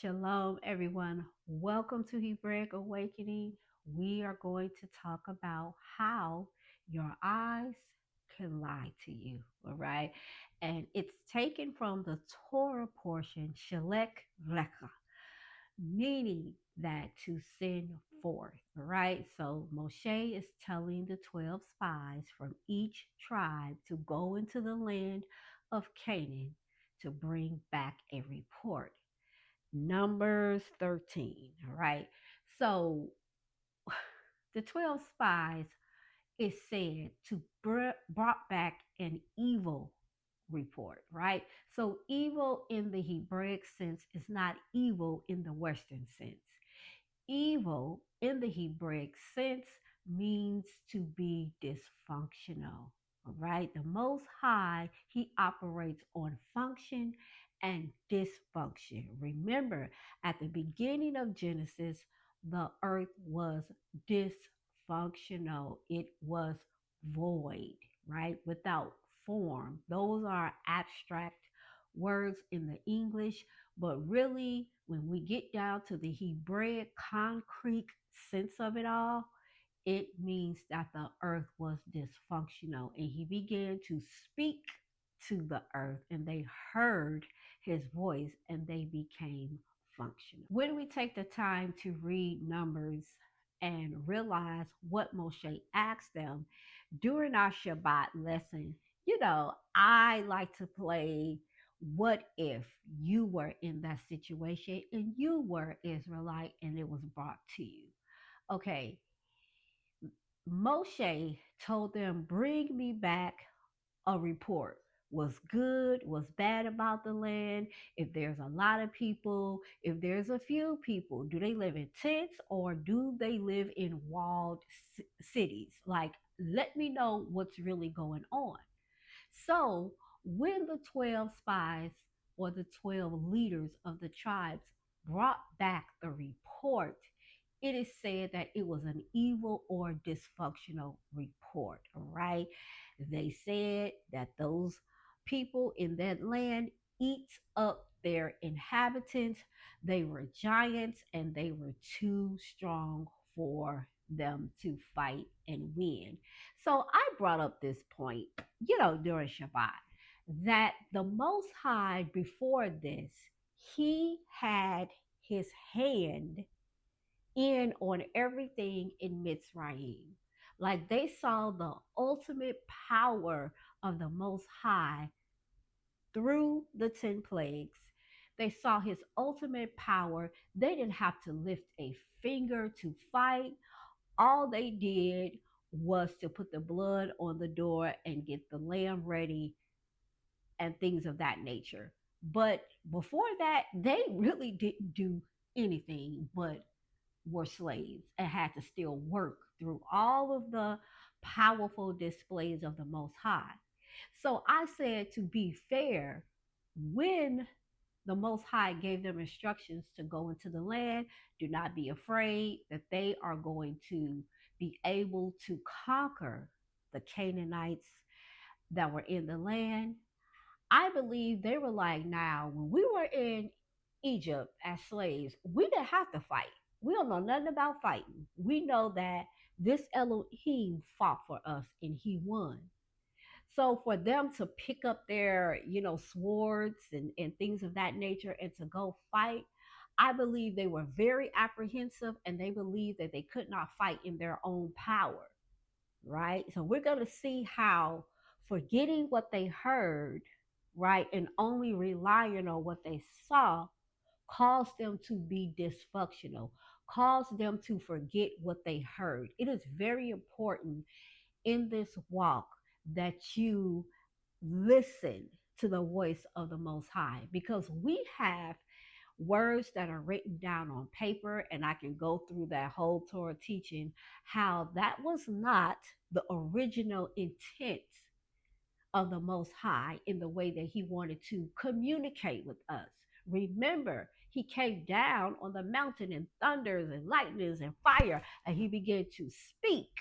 Shalom, everyone. Welcome to Hebraic Awakening. We are going to talk about how your eyes can lie to you. All right. And it's taken from the Torah portion, Shalek Lecha, meaning that to send forth. All right. So Moshe is telling the 12 spies from each tribe to go into the land of Canaan to bring back a report. Numbers 13. All right. So the 12 spies is said to brought back an evil report, right? So evil in the Hebraic sense is not evil in the Western sense. Evil in the Hebraic sense means to be dysfunctional. All right. The Most High, He operates on function and dysfunction. Remember, at the beginning of Genesis, the earth was dysfunctional, it was void, right? Without form. Those are abstract words in the English, but really, when we get down to the Hebraic concrete sense of it all, it means that the earth was dysfunctional. And he began to speak to the earth, and they heard his voice and they became functional. When we take the time to read Numbers and realize what Moshe asked them during our Shabbat lesson, I like to play what if you were in that situation and you were Israelite and it was brought to you. Okay, Moshe told them, bring me back a report. Was good, was bad about the land, if there's a lot of people, if there's a few people, do they live in tents or do they live in walled cities? Like, let me know what's really going on. So, when the 12 spies or the 12 leaders of the tribes brought back the report, it is said that it was an evil or dysfunctional report, all right? They said that those people in that land eat up their inhabitants. They were giants and they were too strong for them to fight and win. So I brought up this point, during Shabbat, that the Most High before this, he had his hand in on everything in Mitzrayim. Like they saw the ultimate power of the Most High through the 10 plagues. They saw his ultimate power. They didn't have to lift a finger to fight. All they did was to put the blood on the door and get the lamb ready and things of that nature. But before that, they really didn't do anything but were slaves and had to still work through all of the powerful displays of the Most High. So I said, to be fair, when the Most High gave them instructions to go into the land, do not be afraid that they are going to be able to conquer the Canaanites that were in the land. I believe they were like, now, when we were in Egypt as slaves, we didn't have to fight. We don't know nothing about fighting. We know that this Elohim fought for us and he won. So for them to pick up their, swords and things of that nature and to go fight, I believe they were very apprehensive and they believed that they could not fight in their own power, right? So we're going to see how forgetting what they heard, right, and only relying on what they saw caused them to be dysfunctional, caused them to forget what they heard. It is very important in this walk that you listen to the voice of the Most High, because we have words that are written down on paper, and I can go through that whole Torah teaching how that was not the original intent of the Most High in the way that he wanted to communicate with us. Remember, he came down on the mountain in thunders and lightnings and fire, and he began to speak.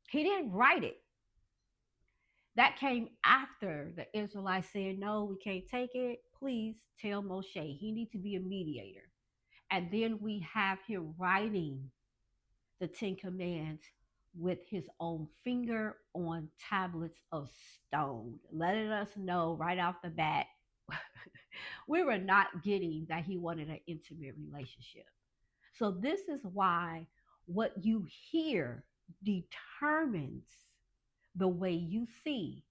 He didn't write it. That came after the Israelites said, no, we can't take it. please tell Moshe he needs to be a mediator. And then we have him writing the Ten Commandments with his own finger on tablets of stone, letting us know right off the bat we were not getting that he wanted an intimate relationship. So, this is why what you hear determines the way you see.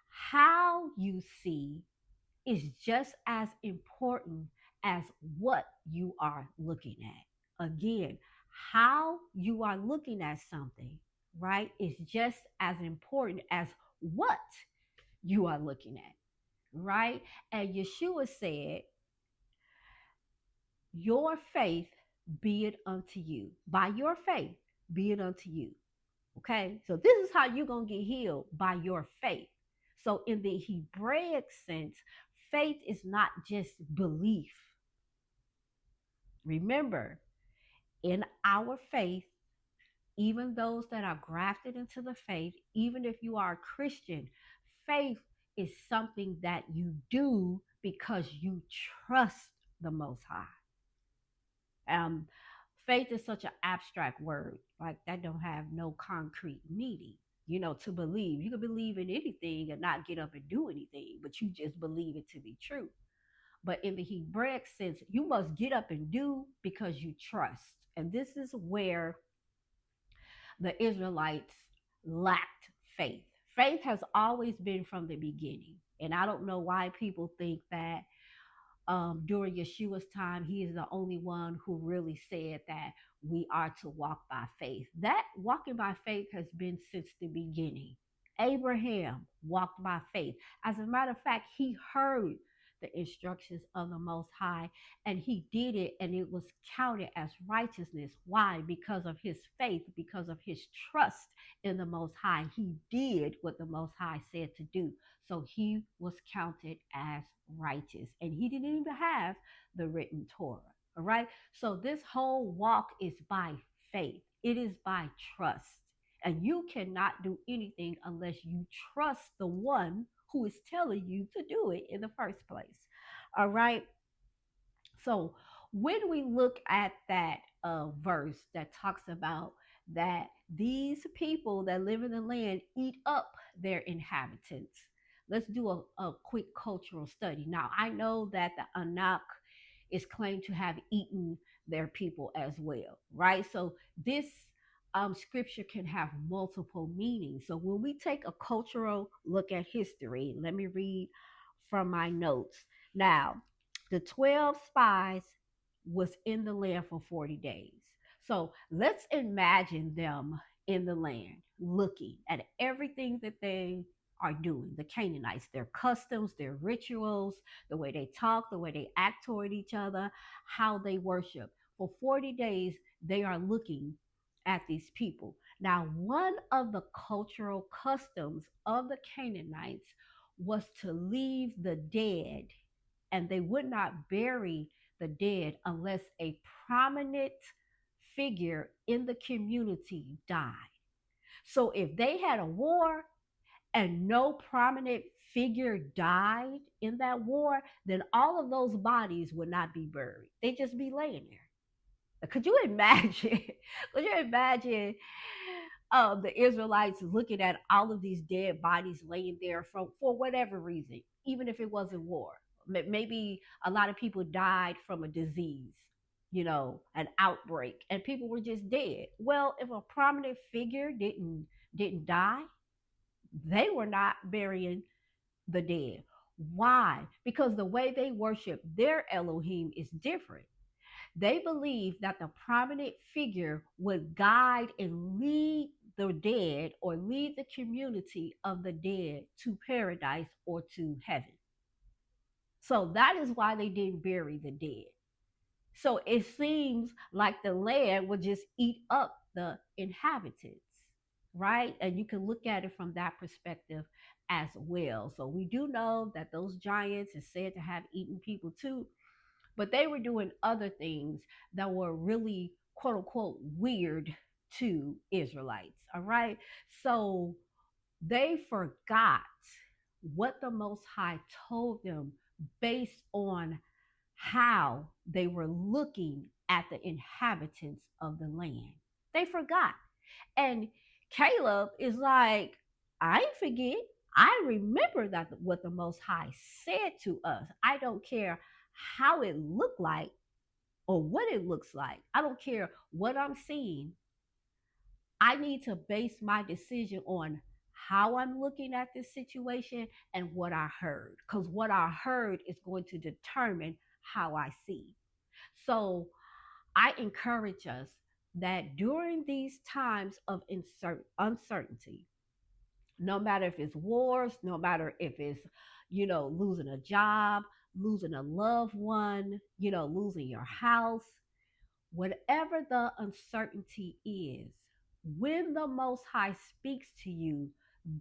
How you see is just as important as what you are looking at. Again, how you are looking at something, right, is just as important as what you are looking at, right? And Yeshua said, your faith be it unto you. By your faith be it unto you. Okay, so this is how you're going to get healed, by your faith. So, in the Hebraic sense, faith is not just belief. Remember, in our faith, even those that are grafted into the faith, even if you are a Christian, faith is something that you do because you trust the Most High. Um, Faith is such an abstract word, like that don't have no concrete meaning. To believe, you can believe in anything and not get up and do anything, but you just believe it to be true. But in the Hebraic sense, you must get up and do because you trust. And this is where the Israelites lacked faith. Faith has always been from the beginning. And I don't know why people think that during Yeshua's time, he is the only one who really said that we are to walk by faith. That walking by faith has been since the beginning. Abraham walked by faith. As a matter of fact, he heard the instructions of the Most High and he did it, and it was counted as righteousness. Why? Because of his faith, because of his trust in the Most High. He did what the Most High said to do. So he was counted as righteous. And he didn't even have the written Torah. All right. So this whole walk is by faith, it is by trust. And you cannot do anything unless you trust the one who is telling you to do it in the first place. All right. So when we look at that verse that talks about that these people that live in the land eat up their inhabitants, let's do a quick cultural study. Now, I know that the Anak is claimed to have eaten their people as well, right? So this scripture can have multiple meanings. So when we take a cultural look at history, let me read from my notes. Now, the 12 spies was in the land for 40 days. So let's imagine them in the land looking at everything that they are doing, the Canaanites, their customs, their rituals, the way they talk, the way they act toward each other, how they worship. For 40 days, they are looking at these people. Now, one of the cultural customs of the Canaanites was to leave the dead, and they would not bury the dead unless a prominent figure in the community died. So if they had a war and no prominent figure died in that war, then all of those bodies would not be buried. They'd just be laying there. Could you imagine? Could you imagine the Israelites looking at all of these dead bodies laying there for whatever reason, even if it wasn't war? Maybe a lot of people died from a disease, an outbreak, and people were just dead. Well, if a prominent figure didn't die, they were not burying the dead. Why? Because the way they worship their Elohim is different. They believe that the prominent figure would guide and lead the dead, or lead the community of the dead to paradise or to heaven. So that is why they didn't bury the dead. So it seems like the land would just eat up the inhabitants, right? And you can look at it from that perspective as well. So we do know that those giants is said to have eaten people too, but they were doing other things that were really, quote unquote, weird to Israelites. All right. So they forgot what the Most High told them based on how they were looking at the inhabitants of the land. They forgot. And Caleb is like, I ain't forget. I remember that what the Most High said to us. I don't care how it looked like or what it looks like. I don't care what I'm seeing. I need to base my decision on how I'm looking at this situation and what I heard. Because what I heard is going to determine how I see. So I encourage us that during these times of uncertainty, no matter if it's wars, no matter if it's, losing a job, losing a loved one, losing your house, whatever the uncertainty is, when the Most High speaks to you,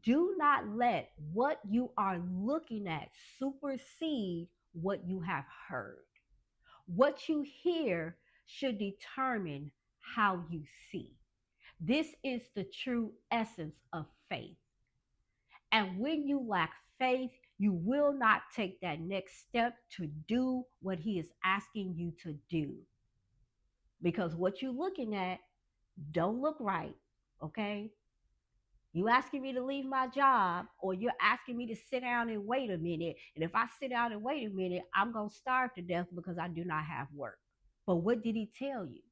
do not let what you are looking at supersede what you have heard. What you hear should determine how you see. This is the true essence of faith. And when you lack faith, you will not take that next step to do what He is asking you to do. Because what you're looking at don't look right, okay? You asking me to leave my job, or you're asking me to sit down and wait a minute. And if I sit down and wait a minute, I'm going to starve to death because I do not have work. But what did He tell you?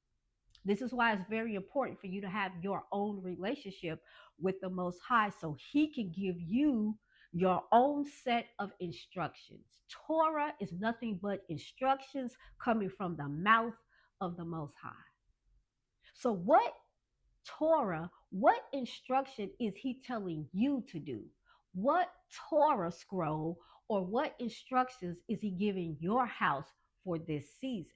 This is why it's very important for you to have your own relationship with the Most High so He can give you your own set of instructions. Torah is nothing but instructions coming from the mouth of the Most High. So, what instruction is He telling you to do? What Torah scroll or what instructions is He giving your house for this season?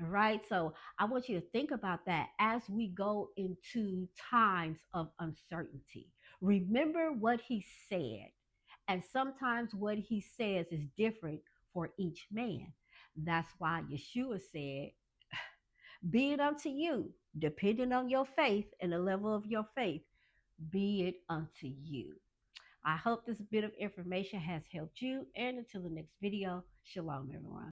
All right. So I want you to think about that as we go into times of uncertainty. Remember what He said. And sometimes what He says is different for each man. That's why Yeshua said, be it unto you, depending on your faith and the level of your faith, be it unto you. I hope this bit of information has helped you. And until the next video, shalom, everyone.